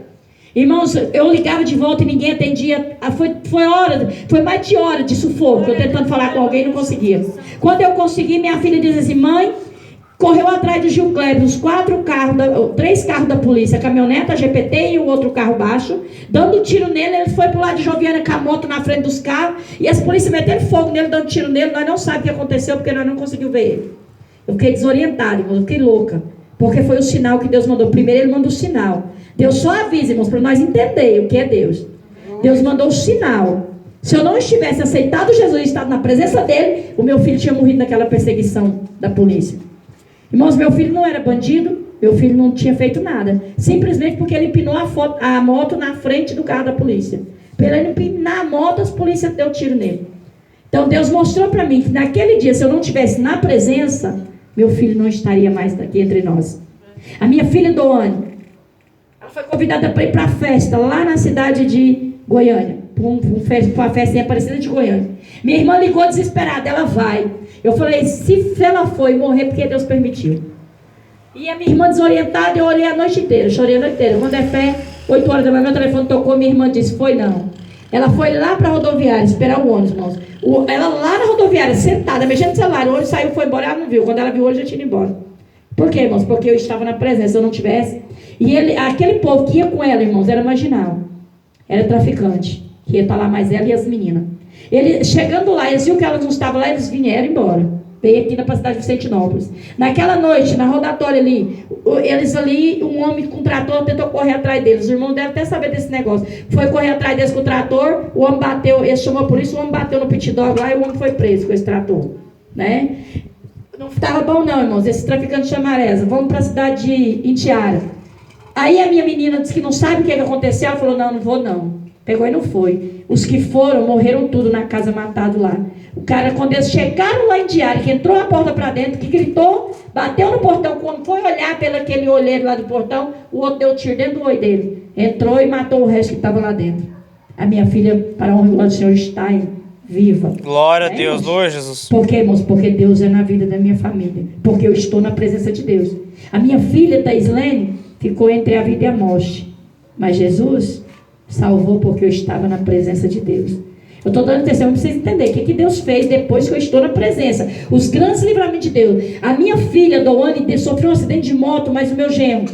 Irmãos, eu ligava de volta e ninguém atendia. Foi mais de hora de sufoco, eu tentando falar com alguém e não conseguia. Quando eu consegui, minha filha disse assim, mãe, correu atrás do Gil Kleber, os 3 carros da polícia, a caminhoneta, a GPT e o outro carro baixo, dando tiro nele. Ele foi pro lado de Joviana com a moto na frente dos carros, e as polícias meteram fogo nele, dando tiro nele. Nós não sabemos o que aconteceu, porque nós não conseguimos ver ele. Eu fiquei desorientada, irmão, eu fiquei louca, porque foi o sinal que Deus mandou. Primeiro ele mandou o sinal. Deus só avisa, irmãos, para nós entender o que é Deus. Deus mandou o sinal. Se eu não estivesse aceitado Jesus e estado na presença dele, o meu filho tinha morrido naquela perseguição da polícia. Irmãos, meu filho não era bandido, meu filho não tinha feito nada. Simplesmente porque ele empinou a moto na frente do carro da polícia. Pela ele empinar a moto, as polícias deu tiro nele. Então Deus mostrou para mim que naquele dia, se eu não estivesse na presença, meu filho não estaria mais aqui entre nós. A minha filha Doane, ela foi convidada para ir para a festa lá na cidade de Goiânia. Para uma festa em Aparecida de Goiânia. Minha irmã ligou desesperada, ela vai. Eu falei, se ela foi morrer, porque Deus permitiu. E a minha irmã desorientada, eu orei a noite inteira, chorei a noite inteira. Quando é fé, 8 horas da manhã, meu telefone tocou, minha irmã disse, foi não. Ela foi lá para a rodoviária, esperar o ônibus, irmãos. Ela lá na rodoviária, sentada, mexendo no celular, o ônibus saiu, foi embora, ela não viu. Quando ela viu, hoje já tinha ido embora. Por quê, irmãos? Porque eu estava na presença, se eu não tivesse. E aquele povo que ia com ela, irmãos, era marginal. Era traficante, que ia estar lá mais ela e as meninas. Chegando lá, eles viram que elas não estavam lá, eles vieram embora. Veio aqui na cidade de Vicentinópolis. Naquela noite, na rodatória ali, um homem com trator tentou correr atrás deles. Os irmãos devem até saber desse negócio. Foi correr atrás deles com o trator, o homem bateu, ele chamou a polícia, o homem bateu no pit dog lá e o homem foi preso com esse trator. Né? Não estava bom não, irmãos, esse traficante chama Areza. Vamos para a cidade de Intiara. Aí a minha menina disse que não sabe o que aconteceu. Ela falou, não vou não. Pegou e não foi. Os que foram, morreram tudo na casa, matado lá. O cara, quando eles chegaram lá em Diário, que entrou a porta para dentro, que gritou, bateu no portão, quando foi olhar pelo aquele olheiro lá do portão, o outro deu tiro dentro do olho dele. Entrou e matou o resto que estava lá dentro. A minha filha, para a honra do Senhor, está viva. Glória a Deus, Lord Jesus. Por quê, irmãos? Porque Deus é na vida da minha família. Porque eu estou na presença de Deus. A minha filha, Thaislene, ficou entre a vida e a morte. Mas Jesus salvou porque eu estava na presença de Deus. Eu estou dando testemunho para vocês entenderem o que Deus fez depois que eu estou na presença. Os grandes livramentos de Deus. A minha filha, Doane, sofreu um acidente de moto, mas o meu genro.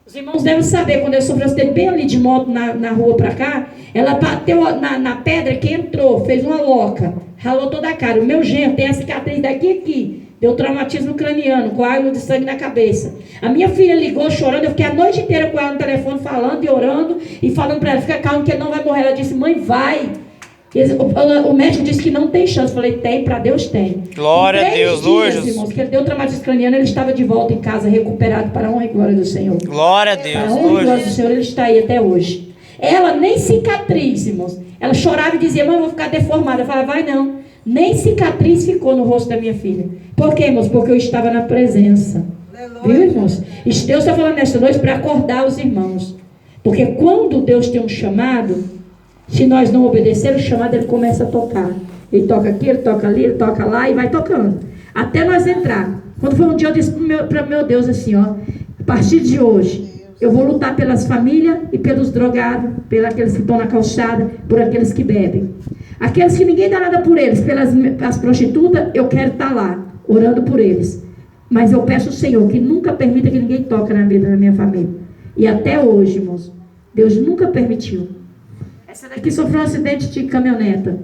Os irmãos devem saber, quando eu sofri um acidente bem ali de moto na rua para cá, ela bateu na pedra que entrou, fez uma loca, ralou toda a cara. O meu genro tem a cicatriz daqui a aqui. Deu traumatismo craniano, coágulo de sangue na cabeça. A minha filha ligou chorando, eu fiquei a noite inteira com ela no telefone, falando e orando, e falando para ela, fica calma que ele não vai morrer. Ela disse, mãe, vai. O médico disse que não tem chance. Eu falei, tem, para Deus tem. Glória a Deus, dias, Jesus. irmãos, que ele deu traumatismo craniano, ele estava de volta em casa, recuperado para a honra e glória do Senhor. Glória a Para Deus, a honra e glória do Jesus. Senhor, ele está aí até hoje. Ela nem cicatriz, irmãos. Ela chorava e dizia, mãe, eu vou ficar deformada. Eu falava, vai não. Nem cicatriz ficou no rosto da minha filha. Por quê, irmãos? Porque eu estava na presença. Viu, irmãos? Deus está falando nesta noite para acordar os irmãos. Porque quando Deus tem um chamado, se nós não obedecermos o chamado, ele começa a tocar. Ele toca aqui, ele toca ali, ele toca lá e vai tocando. Até nós entrar. Quando foi um dia, eu disse para meu Deus assim, ó, a partir de hoje, eu vou lutar pelas famílias e pelos drogados, pelos aqueles que estão na calçada, por aqueles que bebem. Aqueles que ninguém dá nada por eles, pelas prostitutas, eu quero estar lá, orando por eles. Mas eu peço ao Senhor que nunca permita que ninguém toque na vida da minha família. E até hoje, irmãos, Deus nunca permitiu. Essa daqui sofreu um acidente de caminhoneta.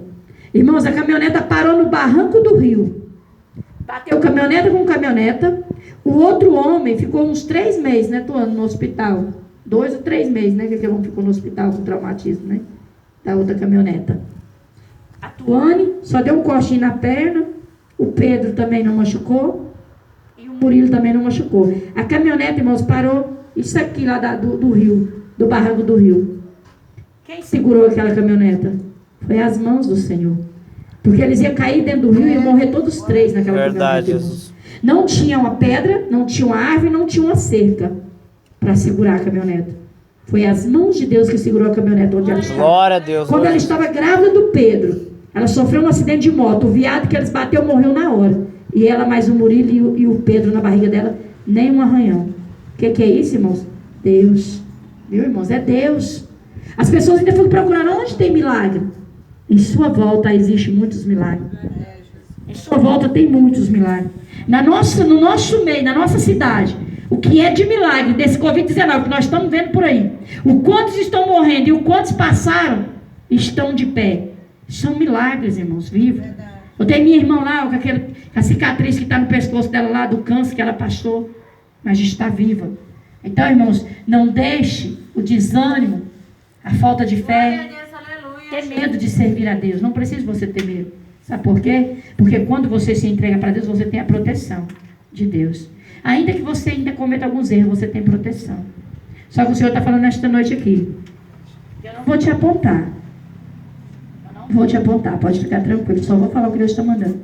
Irmãos, a caminhoneta parou no barranco do rio. Bateu caminhoneta com caminhoneta. O outro homem ficou uns 3 meses, né, Tuane, no hospital. 2 ou 3 meses, né, que aquele homem ficou no hospital com traumatismo, né, da outra caminhoneta. A Tuane só deu um cortinho na perna. O Pedro também não machucou. E o Murilo também não machucou. A caminhonete, irmãos, parou. Isso aqui lá do rio, do barranco do rio. Quem segurou aquela caminhoneta? Foi as mãos do Senhor. Porque eles iam cair dentro do rio e iam morrer todos 3 naquela Verdade, caminhoneta. Jesus. Não tinha uma pedra, não tinha uma árvore, não tinha uma cerca para segurar a caminhoneta. Foi as mãos de Deus que segurou a caminhonete onde ela estava. Glória a Deus. Quando ela Glória. estava grávida do Pedro, ela sofreu um acidente de moto. O viado que eles bateu morreu na hora. E ela mais o Murilo e o Pedro na barriga dela, nem um arranhão. O que é isso, irmãos? Deus. Viu, irmãos? É Deus. As pessoas ainda ficam procurando onde tem milagre. Em sua volta existem muitos milagres. Em sua volta tem muitos milagres. No nosso meio, na nossa cidade, o que é de milagre desse Covid-19 que nós estamos vendo por aí, o quantos estão morrendo e o quantos passaram, estão de pé. São milagres, irmãos, vivos. Eu tenho minha irmã lá, com a cicatriz que está no pescoço dela lá, do câncer que ela passou, mas está viva. Então, irmãos, não deixe o desânimo, a falta de fé, ter medo de servir a Deus. Não precisa você ter medo. Sabe por quê? Porque quando você se entrega para Deus, você tem a proteção de Deus. Ainda que você ainda cometa alguns erros, você tem proteção. Só que o Senhor está falando nesta noite aqui. Eu não vou te apontar. Vou te apontar, pode ficar tranquilo, só vou falar o que Deus está mandando.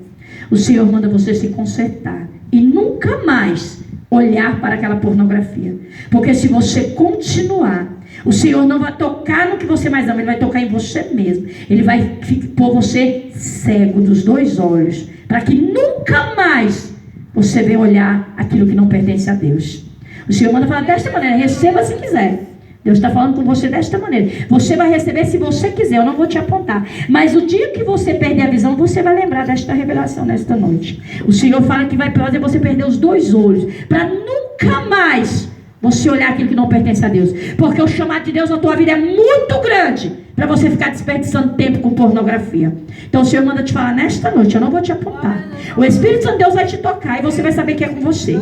O Senhor manda você se consertar e nunca mais olhar para aquela pornografia, porque se você continuar, o Senhor não vai tocar no que você mais ama, Ele vai tocar em você mesmo. Ele vai pôr você cego dos 2 olhos, para que nunca mais você venha olhar aquilo que não pertence a Deus. O Senhor manda falar desta maneira, receba se quiser. Deus está falando com você desta maneira. Você vai receber se você quiser, eu não vou te apontar. Mas o dia que você perder a visão, você vai lembrar desta revelação nesta noite. O Senhor fala que vai fazer você perder os 2 olhos, para nunca mais você olhar aquilo que não pertence a Deus. Porque o chamado de Deus na tua vida é muito grande para você ficar desperdiçando tempo com pornografia. Então o Senhor manda te falar nesta noite, eu não vou te apontar. O Espírito Santo de Deus vai te tocar e você vai saber que é com você.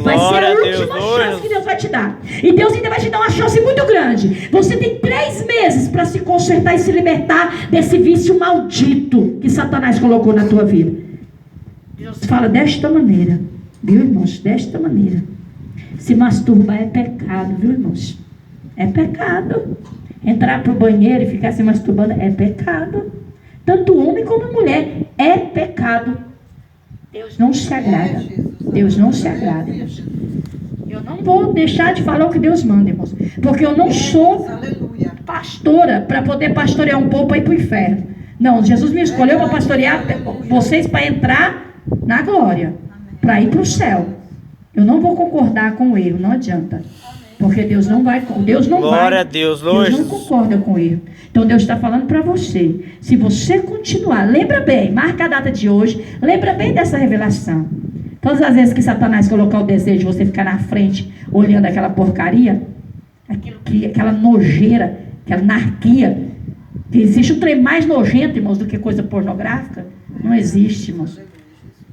Vai ser a última chance que Deus vai te dar. E Deus ainda vai te dar uma chance muito grande. Você tem 3 meses para se consertar e se libertar desse vício maldito que Satanás colocou na tua vida. Deus fala desta maneira, viu, irmãos? Desta maneira. Se masturbar é pecado, viu, irmãos? É pecado. Entrar para o banheiro e ficar se masturbando é pecado. Tanto homem como mulher é pecado. Deus não se agrada. Deus não se agrada, irmãos. Eu não vou deixar de falar o que Deus manda, irmãos. Porque eu não sou pastora para poder pastorear um povo para ir para o inferno. Não, Jesus me escolheu para pastorear vocês para entrar na glória. Para ir para o céu. Eu não vou concordar com o erro, não adianta. Porque Deus não vai. Deus não Glória vai. a Deus, Deus não concorda com o erro. Então Deus está falando para você. Se você continuar, lembra bem, marca a data de hoje, lembra bem dessa revelação. Todas as vezes que Satanás colocar o desejo de você ficar na frente, olhando aquela porcaria, aquela nojeira, aquela anarquia, que existe um trem mais nojento, irmãos, do que coisa pornográfica? Não existe, irmãos.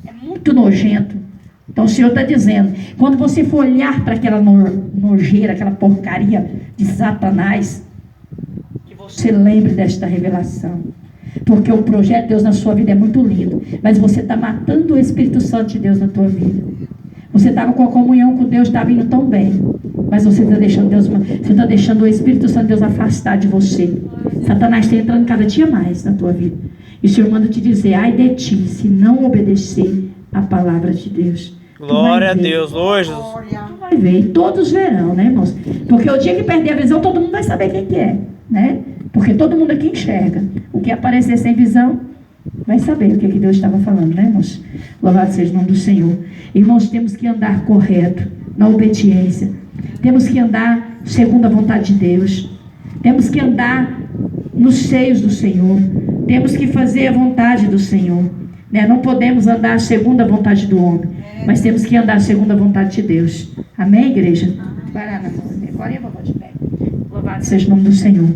É muito nojento. Então o Senhor está dizendo, quando você for olhar para aquela nojeira, aquela porcaria de Satanás, que você lembre desta revelação. Porque o projeto de Deus na sua vida é muito lindo. Mas você está matando o Espírito Santo de Deus na tua vida. Você estava com a comunhão com Deus, estava indo tão bem. Mas você está deixando você está deixando o Espírito Santo de Deus afastar de você. Satanás está entrando cada dia mais na tua vida. E o Senhor manda te dizer, ai de ti, se não obedecer a palavra de Deus. Glória a Deus, hoje. Tu vai ver, e todos verão, né, irmãos? Porque o dia que perder a visão, todo mundo vai saber quem que é, né? Porque todo mundo aqui enxerga. O que aparecer sem visão, vai saber o que Deus estava falando, né, irmãos? Louvado seja o nome do Senhor. Irmãos, temos que andar correto, na obediência. Temos que andar segundo a vontade de Deus. Temos que andar nos seios do Senhor. Temos que fazer a vontade do Senhor. Né? Não podemos andar segundo a vontade do homem, mas temos que andar segundo a vontade de Deus. Amém, igreja? Vai lá na mão. Agora eu vou de pé. Louvado seja o nome do Senhor.